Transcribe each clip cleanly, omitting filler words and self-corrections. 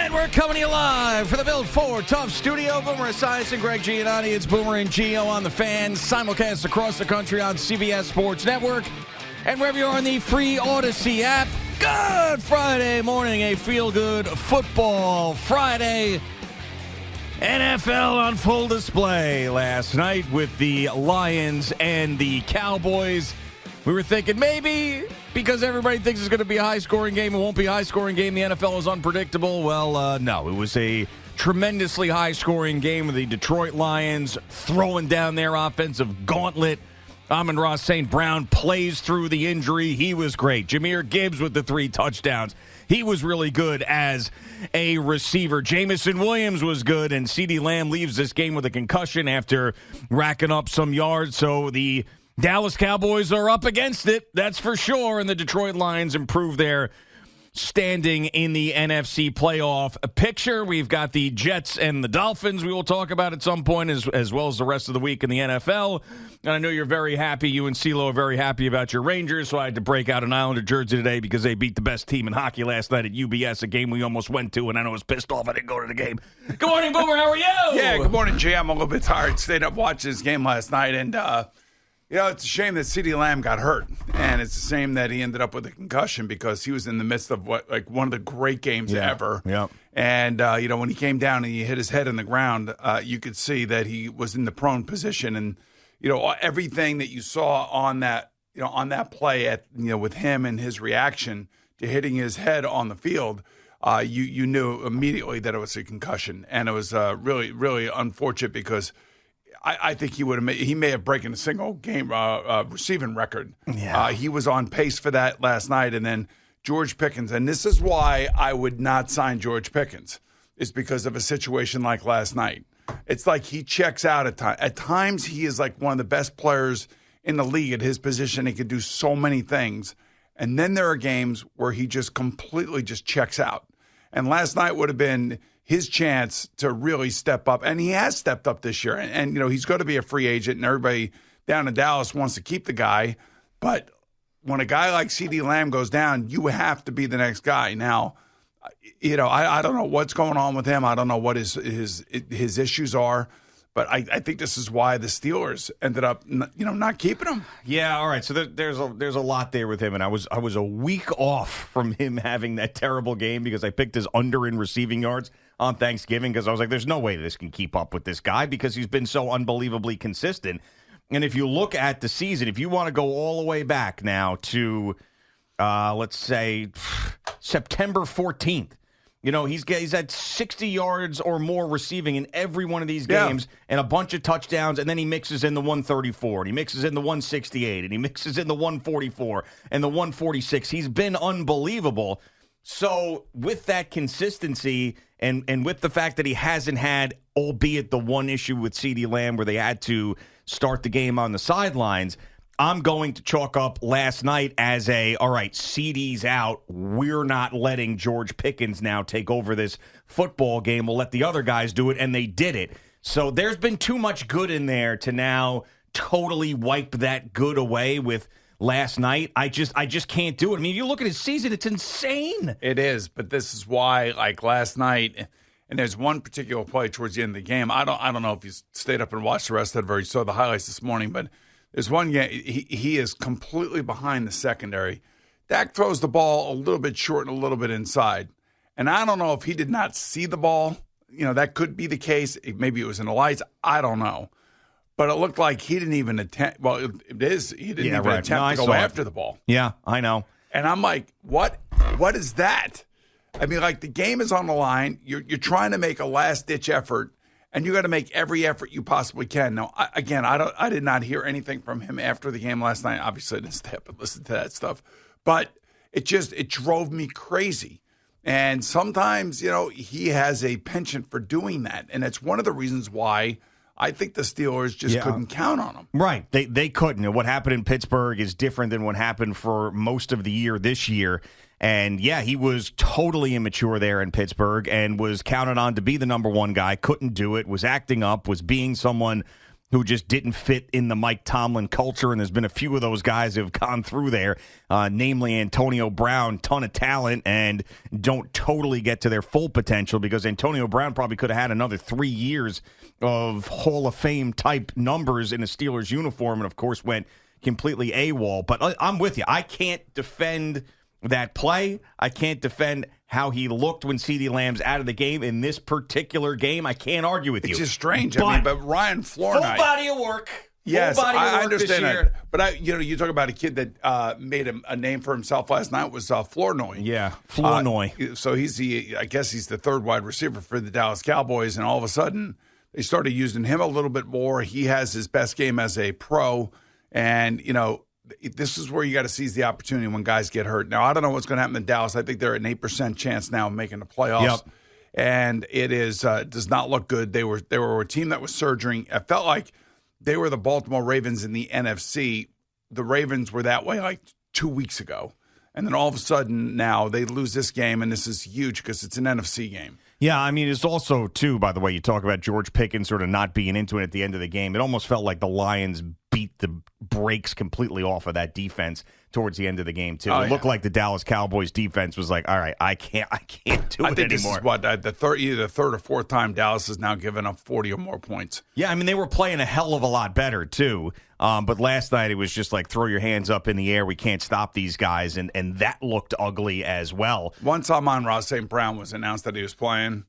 And we're coming to you live for the Build 4 Tough Studio. Boomer Esiason and Greg Giannotti. It's Boomer and Gio on the Fan. Simulcast across the country on CBS Sports Network. And wherever you are on the free Odyssey app. Good Friday morning. A feel-good football Friday. NFL on full display last night with the Lions and the Cowboys. We were thinking maybe because everybody thinks it's going to be a high-scoring game, it won't be a high-scoring game. The NFL is unpredictable. Well, no. It was a tremendously high-scoring game with the Detroit Lions throwing down their offensive gauntlet. Amon-Ra St. Brown plays through the injury. He was great. Jahmyr Gibbs with the 3 touchdowns. He was really good as a receiver. Jamison Williams was good, and CeeDee Lamb leaves this game with a concussion after racking up some yards. So the Dallas Cowboys are up against it, that's for sure, and the Detroit Lions improve their standing in the NFC playoff picture. We've got the Jets and the Dolphins we will talk about at some point, as well as the rest of the week in the NFL. And I know you're very happy. You and CeeLo are very happy about your Rangers, so I had to break out an Islander jersey today because they beat the best team in hockey last night at UBS, a game we almost went to, and I was pissed off I didn't go to the game. Good morning, Boomer. How are you? Yeah, good morning, Jay. I'm a little bit tired. Stayed up watching this game last night, and it's a shame that CeeDee Lamb got hurt, and it's a shame that he ended up with a concussion because he was in the midst of one of the great games ever. Yeah. And when he came down and he hit his head on the ground, you could see that he was in the prone position, and everything that you saw on that play with him and his reaction to hitting his head on the field, you knew immediately that it was a concussion, and it was really, really unfortunate because I think he may have broken a single game receiving record. Yeah. He was on pace for that last night. And then George Pickens, and this is why I would not sign George Pickens, is because of a situation like last night. It's like he checks out at times. At times, he is like one of the best players in the league at his position. He could do so many things. And then there are games where he just completely just checks out. And last night would have been his chance to really step up. And he has stepped up this year. And he's going to be a free agent, and everybody down in Dallas wants to keep the guy. But when a guy like CeeDee Lamb goes down, you have to be the next guy. Now, I don't know what's going on with him. I don't know what his issues are. But I think this is why the Steelers ended up, not keeping him. Yeah, all right. So there's a lot there with him, and I was a week off from him having that terrible game because I picked his under in receiving yards on Thanksgiving because I was like, there's no way this can keep up with this guy because he's been so unbelievably consistent. And if you look at the season, if you want to go all the way back now to, let's say, September 14th, he's had 60 yards or more receiving in every one of these games and a bunch of touchdowns, and then he mixes in the 134, and he mixes in the 168, and he mixes in the 144 and the 146. He's been unbelievable. So with that consistency and with the fact that he hasn't had, albeit the one issue with CeeDee Lamb where they had to start the game on the sidelines, I'm going to chalk up last night as all right, CeeDee's out. We're not letting George Pickens now take over this football game. We'll let the other guys do it, and they did it. So there's been too much good in there to now totally wipe that good away with last night. I just can't do it. I mean, you look at his season, it's insane. It is, but this is why, like last night, and there's one particular play towards the end of the game. I don't know if you stayed up and watched the rest of it or you saw the highlights this morning, but there's one game, he is completely behind the secondary. Dak throws the ball a little bit short and a little bit inside. And I don't know if he did not see the ball. That could be the case. Maybe it was in the lights. I don't know. But it looked like he didn't even attempt. Well, it is. He didn't even attempt to go after the ball. Yeah, I know. And I'm like, what? What is that? I mean, like, the game is on the line. You're trying to make a last-ditch effort, and you got to make every effort you possibly can. Now, I did not hear anything from him after the game last night. Obviously, I didn't stay up and listen to that stuff. But it drove me crazy. And sometimes, he has a penchant for doing that. And it's one of the reasons why I think the Steelers just couldn't count on him. Right. They couldn't. And what happened in Pittsburgh is different than what happened for most of the year this year. And, he was totally immature there in Pittsburgh and was counted on to be the number one guy, couldn't do it, was acting up, was being someone who just didn't fit in the Mike Tomlin culture, and there's been a few of those guys who have gone through there, namely Antonio Brown, ton of talent, and don't totally get to their full potential because Antonio Brown probably could have had another 3 years of Hall of Fame type numbers in a Steelers uniform, and of course went completely AWOL. But I'm with you. I can't defend that play. I can't defend how he looked when CeeDee Lamb's out of the game. In this particular game, I can't argue with you. It's just strange. But Ryan Flournoy. Full body of work. Yes, I understand that. But you talk about a kid that made a name for himself last night was Flournoy. Yeah, Flournoy. So I guess he's the third wide receiver for the Dallas Cowboys, and all of a sudden they started using him a little bit more. He has his best game as a pro, and this is where you got to seize the opportunity when guys get hurt. Now, I don't know what's going to happen in Dallas. I think they're at an 8% chance now of making the playoffs. Yep. And it does not look good. They were a team that was surging. I felt like they were the Baltimore Ravens in the NFC. The Ravens were that way like 2 weeks ago. And then all of a sudden now they lose this game, and this is huge because it's an NFC game. Yeah, I mean, it's also, too, by the way, you talk about George Pickens sort of not being into it at the end of the game. It almost felt like the Lions beat the brakes completely off of that defense towards the end of the game, too. It looked like the Dallas Cowboys defense was like, all right, I can't do it anymore. I think this is either the third or fourth time Dallas has now given up 40 or more points. Yeah, I mean, they were playing a hell of a lot better, too. But last night it was just like, throw your hands up in the air. We can't stop these guys. And that looked ugly as well. Once Amon-Ra St. Brown was announced that he was playing,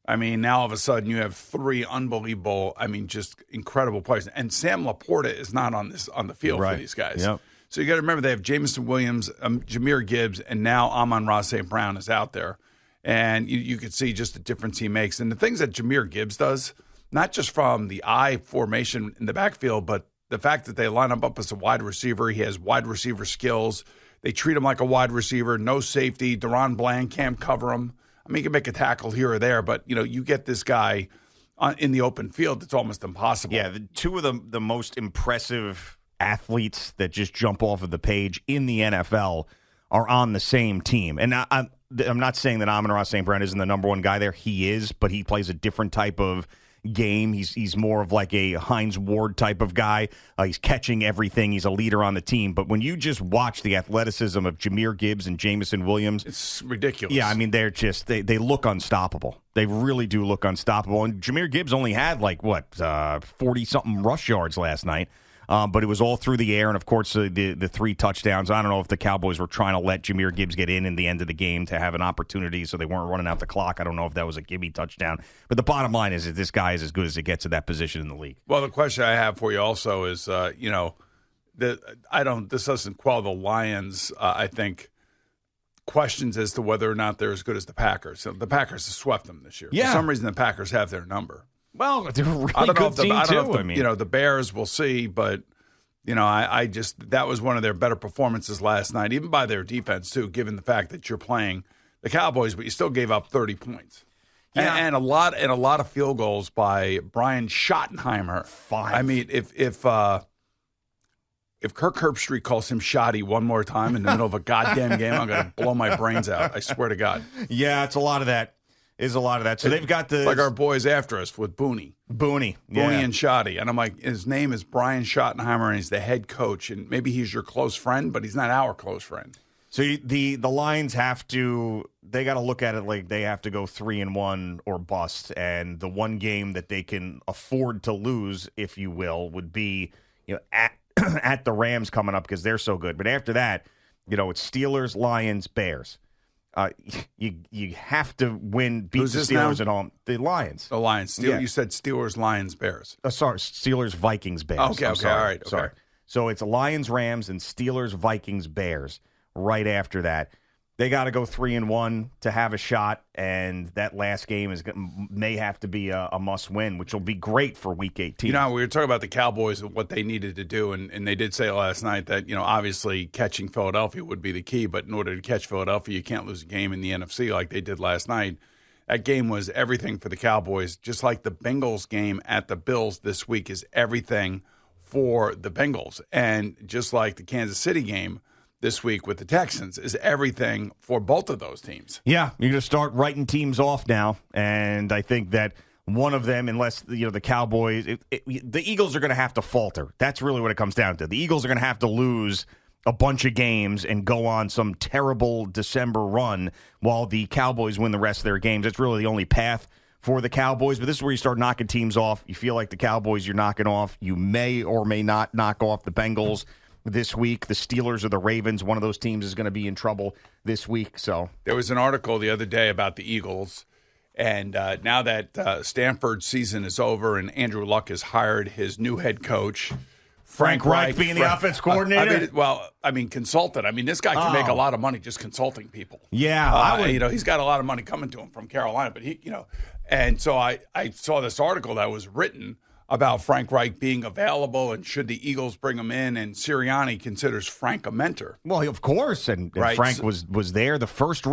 I mean, now all of a sudden you have three unbelievable, just incredible players. And Sam Laporta is not on the field for these guys. Yep. So you got to remember they have Jameson Williams, Jahmyr Gibbs, and now Amon-Ra St. Brown is out there. And you could see just the difference he makes. And the things that Jahmyr Gibbs does, not just from the I formation in the backfield, but the fact that they line him up as a wide receiver. He has wide receiver skills. They treat him like a wide receiver, no safety. Deron Bland can't cover him. He can make a tackle here or there, but, you get this guy in the open field, it's almost impossible. Yeah, two of the most impressive athletes that just jump off of the page in the NFL are on the same team. And I'm not saying that Amon-Ra St. Brown isn't the number one guy there. He is, but he plays a different type of game. He's more of like a Hines Ward type of guy. He's catching everything. He's a leader on the team. But when you just watch the athleticism of Jahmyr Gibbs and Jameson Williams, it's ridiculous. Yeah, they're just they look unstoppable. They really do look unstoppable. And Jahmyr Gibbs only had 40-something rush yards last night. But it was all through the air, and, of course, the 3 touchdowns. I don't know if the Cowboys were trying to let Jahmyr Gibbs get in the end of the game to have an opportunity so they weren't running out the clock. I don't know if that was a gimme touchdown. But the bottom line is that this guy is as good as it gets at that position in the league. Well, the question I have for you also is, this doesn't quell the Lions, I think, questions as to whether or not they're as good as the Packers. So the Packers have swept them this year. Yeah. For some reason, the Packers have their number. Well, they're a really good team, too. The Bears, we'll see, but, that was one of their better performances last night, even by their defense, too, given the fact that you're playing the Cowboys, but you still gave up 30 points. Yeah. And a lot of field goals by Brian Schottenheimer. 5. If Kirk Herbstreit calls him Shotty one more time in the middle of a goddamn game, I'm going to blow my brains out. I swear to God. Yeah, it's a lot of that. So they've got It's like our boys after us with Booney. Booney and Shotty. And I'm like, his name is Brian Schottenheimer, and he's the head coach. And maybe he's your close friend, but he's not our close friend. So the Lions they got to look at it like they have to go 3-1 or bust. And the one game that they can afford to lose, if you will, would be at the Rams coming up because they're so good. But after that, it's Steelers, Lions, Bears. You have to beat the Steelers at home. The Lions. The Lions. You said Steelers, Lions, Bears. Sorry, Steelers, Vikings, Bears. Okay, all right. Okay. Sorry. So it's Lions, Rams, and Steelers, Vikings, Bears right after that. They got to go 3-1 to have a shot, and that last game may have to be a must-win, which will be great for Week 18. We were talking about the Cowboys and what they needed to do, and they did say last night that, obviously catching Philadelphia would be the key, but in order to catch Philadelphia, you can't lose a game in the NFC like they did last night. That game was everything for the Cowboys, just like the Bengals game at the Bills this week is everything for the Bengals, and just like the Kansas City game this week with the Texans is everything for both of those teams. Yeah, you're going to start writing teams off now, and I think that one of them, unless the Cowboys, the Eagles are going to have to falter. That's really what it comes down to. The Eagles are going to have to lose a bunch of games and go on some terrible December run while the Cowboys win the rest of their games. That's really the only path for the Cowboys. But this is where you start knocking teams off. You feel like the Cowboys you're knocking off. You may or may not knock off the Bengals this week. The Steelers or the Ravens, one of those teams is going to be in trouble this week. So there was an article the other day about the Eagles. And now that Stanford's season is over and Andrew Luck has hired his new head coach, Frank Reich being the offense coordinator. Consultant. This guy can make a lot of money just consulting people. Yeah, he's got a lot of money coming to him from Carolina. But and so I saw this article that was written about Frank Reich being available and should the Eagles bring him in, and Sirianni considers Frank a mentor. Well, of course, and right. Frank was there the first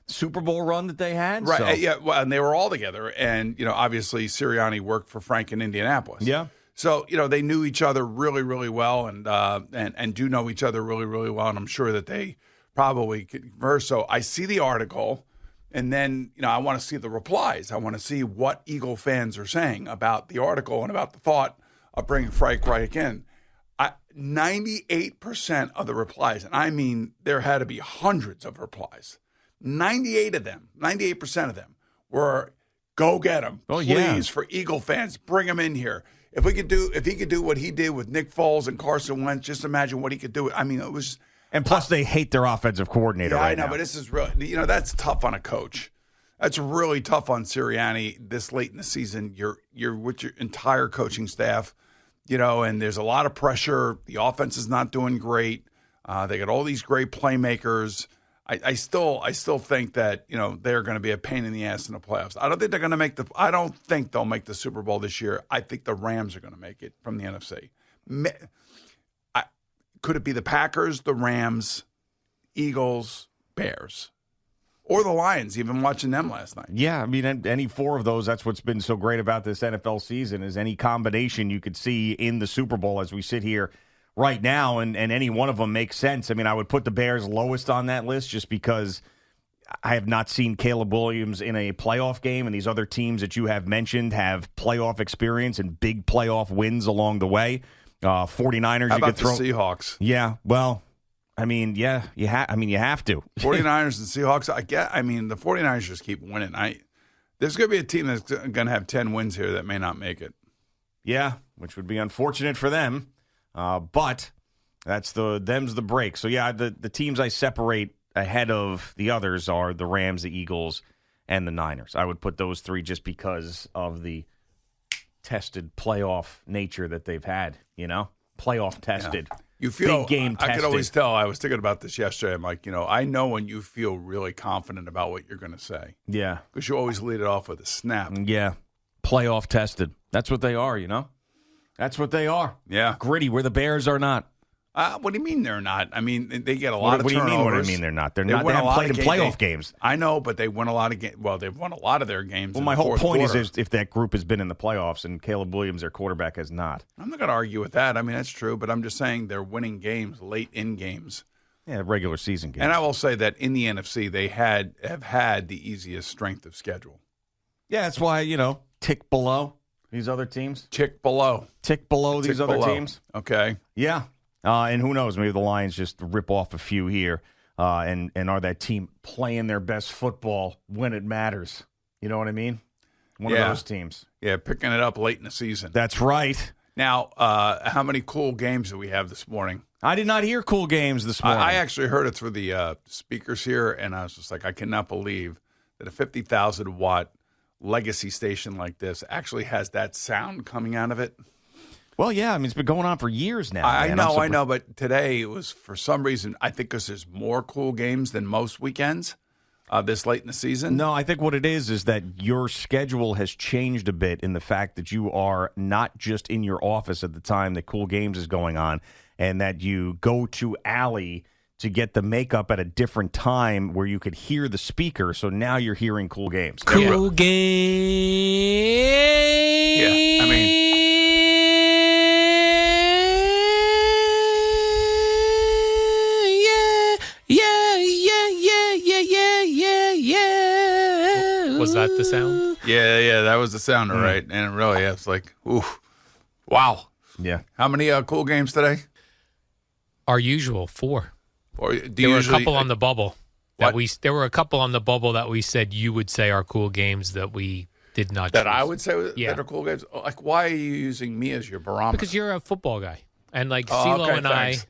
Super Bowl run that they had. Right, so. Yeah, well, and they were all together, and obviously Sirianni worked for Frank in Indianapolis. Yeah. So, they knew each other really, really well and do know each other really, really well, and I'm sure that they probably converse. So I see the article, and then, I want to see the replies. I want to see what Eagle fans are saying about the article and about the thought of bringing Frank Reich in. 98% of the replies, and I mean there had to be hundreds of replies, 98% of them were, go get him, please, for Eagle fans, bring him in here. If he could do what he did with Nick Foles and Carson Wentz, just imagine what he could do. It was. And plus, they hate their offensive coordinator right now. I know, but this is really, that's tough on a coach. That's really tough on Sirianni this late in the season. You're with your entire coaching staff, and there's a lot of pressure. The offense is not doing great. They got all these great playmakers. I still think that they're going to be a pain in the ass in the playoffs. I don't think they're going to I don't think they'll make the Super Bowl this year. I think the Rams are going to make it from the NFC. Could it be the Packers, the Rams, Eagles, Bears, or the Lions? Even watching them last night. Yeah, any four of those. That's what's been so great about this NFL season is any combination you could see in the Super Bowl as we sit here right now, and any one of them makes sense. I would put the Bears lowest on that list just because I have not seen Caleb Williams in a playoff game, and these other teams that you have mentioned have playoff experience and big playoff wins along the way. 49ers, How you about could throw the Seahawks. Yeah, well, you have to. 49ers and Seahawks. The 49ers just keep winning. There's going to be a team that's going to have 10 wins here that may not make it. Yeah, which would be unfortunate for them. But them's the break. So, yeah, the teams I separate ahead of the others are the Rams, the Eagles, and the Niners. I would put those three just because of the tested playoff nature that they've had, playoff tested. Yeah. You feel, big game tested. I could always tell. I was thinking about this yesterday. I'm like, I know when you feel really confident about what you're going to say. Yeah. Because you always lead it off with a snap. Yeah. Playoff tested. That's what they are, That's what they are. Yeah. Gritty, where the Bears are not. What do you mean they're not? They get a lot of turnovers. What do you mean? What do you mean they're not? They haven't played in playoff games. I know, but they win a lot of games. Well, they've won a lot of their games. Well, my whole point is if that group has been in the playoffs and Caleb Williams, their quarterback, has not. I'm not going to argue with that. That's true, but I'm just saying they're winning games late in games. Yeah, regular season games. And I will say that in the NFC, they have had the easiest strength of schedule. Yeah, that's why, tick below these other teams. Tick below these other teams. Okay. Yeah. And who knows? Maybe the Lions just rip off a few here and are that team playing their best football when it matters. You know what I mean? One of those teams. Yeah, picking it up late in the season. That's right. Now, how many cool games do we have this morning? I did not hear cool games this morning. I actually heard it through the speakers here, and I was just like, I cannot believe that a 50,000-watt legacy station like this actually has that sound coming out of it. Well, yeah, it's been going on for years now. I know, but today it was, for some reason, I think because there's more cool games than most weekends this late in the season. No, I think what it is that your schedule has changed a bit in the fact that you are not just in your office at the time that Cool Games is going on, and that you go to Alley to get the makeup at a different time where you could hear the speaker, so now you're hearing Cool Games. Cool Games. Yeah, Was that that the sound? Yeah, that was the sounder, right? And it really, it's like, ooh, wow. Yeah. How many cool games today? Our usual 4. Or do There you were a usually, couple on the bubble that What? there were a couple on the bubble that we said you would say are cool games that we did not that choose. I would say Yeah. that are cool games? Like, why are you using me as your barometer? Because you're a football guy. And like Oh, CeeLo okay, and thanks.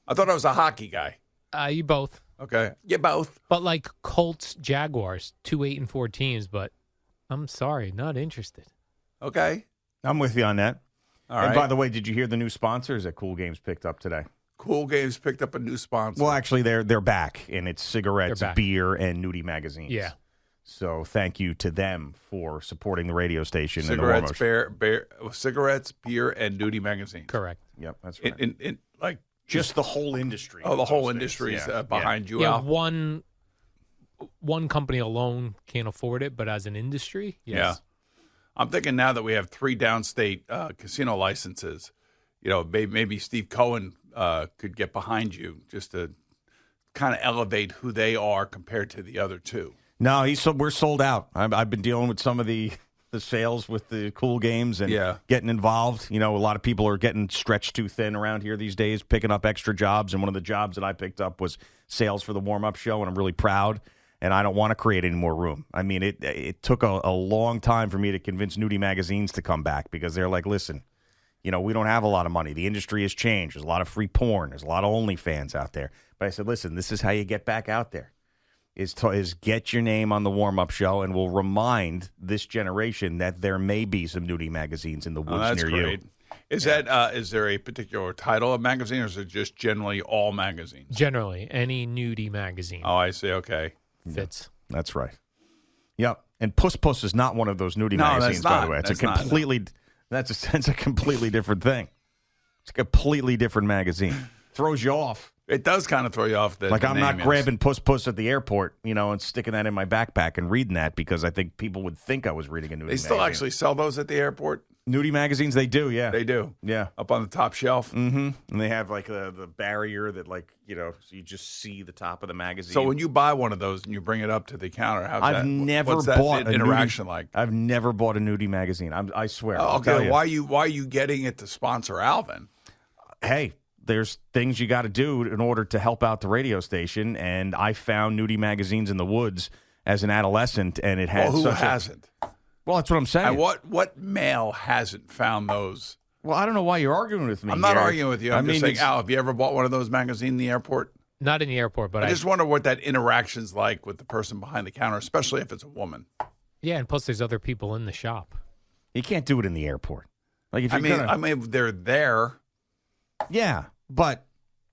I thought I was a hockey guy. you both. Okay, you both. But like Colts, Jaguars, 2 8-4 teams, but I'm sorry, not interested. Okay, I'm with you on that. all And right. by the way, did you hear the new sponsors that Cool Games picked up today? Cool Games picked up a new sponsor. Well, actually, they're back, and it's cigarettes, They're back. beer, and nudie magazines. Yeah. So thank you to them for supporting the radio station. cigarettes, and the beer, cigarettes, beer, and nudie magazine. Correct. Yep, that's right. In like Just the whole industry. the of whole those industry is things. Yeah. behind you, Yeah, Al. one company alone can't afford it, but as an industry, yes. Yeah. I'm thinking now that we have 3 downstate casino licenses, maybe Steve Cohen could get behind you just to kind of elevate who they are compared to the other 2. No, we're sold out. I've been dealing with some of the sales with the Cool Games and Yeah. getting involved. A lot of people are getting stretched too thin around here these days, picking up extra jobs. And one of the jobs that I picked up was sales for the warm-up show, and I'm really proud. And I don't want to create any more room. I mean, it took a long time for me to convince nudie magazines to come back because they're like, listen, we don't have a lot of money. The industry has changed. There's a lot of free porn. There's a lot of OnlyFans out there. But I said, listen, this is how you get back out there. Is get your name on the warm-up show, and we'll remind this generation that there may be some nudie magazines in the woods That's near great. you. Is there a particular title of magazine, or is it just generally all magazines? Generally, any nudie magazine Oh, I see. Okay. fits. That's right. Yep. And Puss Puss is not one of those nudie No, that's magazines, by not. the way. It's That's a not. completely that's a completely different thing. It's a completely different magazine. Throws you off. It does kind of throw you off. Like I'm not name is. grabbing Puss Puss at the airport, and sticking that in my backpack and reading that because I think people would think I was reading a nudie They still magazine. actually sell those at the airport. Nudie magazines, they do, yeah. They do. Yeah. Up on the top shelf. Mm-hmm. And they have like the barrier that so you just see the top of the magazine. So when you buy one of those and you bring it up to the counter, I've never what's that bought a interaction nudie, like? I've never bought a nudie magazine. I swear. I'll tell Okay, you. why are you getting it to sponsor Alvin? Hey, there's things you got to do in order to help out the radio station, and I found nudie magazines in the woods as an adolescent, and it had Well, who such hasn't? well, that's what I'm saying. And what male hasn't found those? Well, I don't know why you're arguing with me. I'm not Gary. arguing with you. I'm just saying, it's- Al, have you ever bought one of those magazines in the airport? Not in the airport, but I just wonder what that interaction's like with the person behind the counter, especially if it's a woman. yeah, and plus there's other people in the shop. you can't do it in the airport. Like if you're I mean, they're there. yeah, but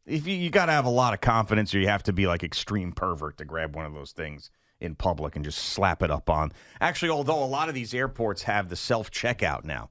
if you got to have a lot of confidence, or you have to be like extreme pervert to grab one of those things in public and just slap it up on. Actually, although a lot of these airports have the self checkout now,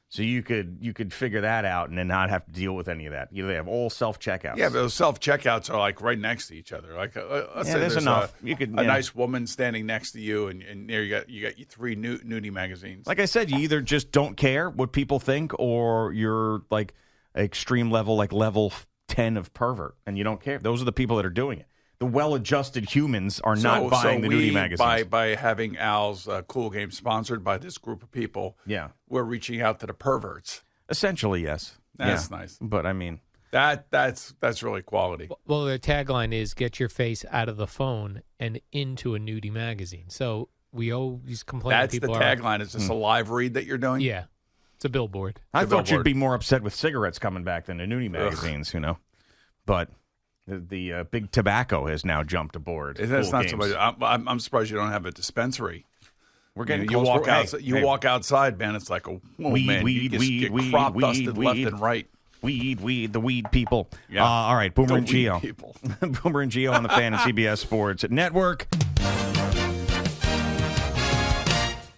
so you could figure that out and then not have to deal with any of that. They have all self checkouts. Yeah, but those self checkouts are like right next to each other. Like, let's say there's there's enough. a You could nice woman standing next to you, and there you got your 3 nudie magazines. Like I said, you either just don't care what people think, or you're like extreme level, like level 10 of pervert, and you don't care. Those are the people that are doing it. The well-adjusted humans are not buying the nudie magazines. By having Al's Cool Game sponsored by this group of people, Yeah. we're reaching out to the perverts. Essentially, yes. That's Yeah. nice. But I mean, That's really quality. Well, their tagline is "Get your face out of the phone and into a nudie magazine." So we always complain. That's the people tagline. Is this a live read that you're doing? Yeah, it's a billboard. I The thought you'd billboard. be more upset with cigarettes coming back than the nudie magazines, But the big tobacco has now jumped aboard. That's Cool not so Games. much. I'm surprised you don't have a dispensary. We're getting you close. walk Hey, outside. You hey, walk outside, man. It's like Weed, man, weed, you just weed, get weed, crop weed, dusted left weed. and right. the weed people. Yeah. All right, Boomer The and weed Gio. people. Boomer and Gio on the Fan and CBS Sports Network.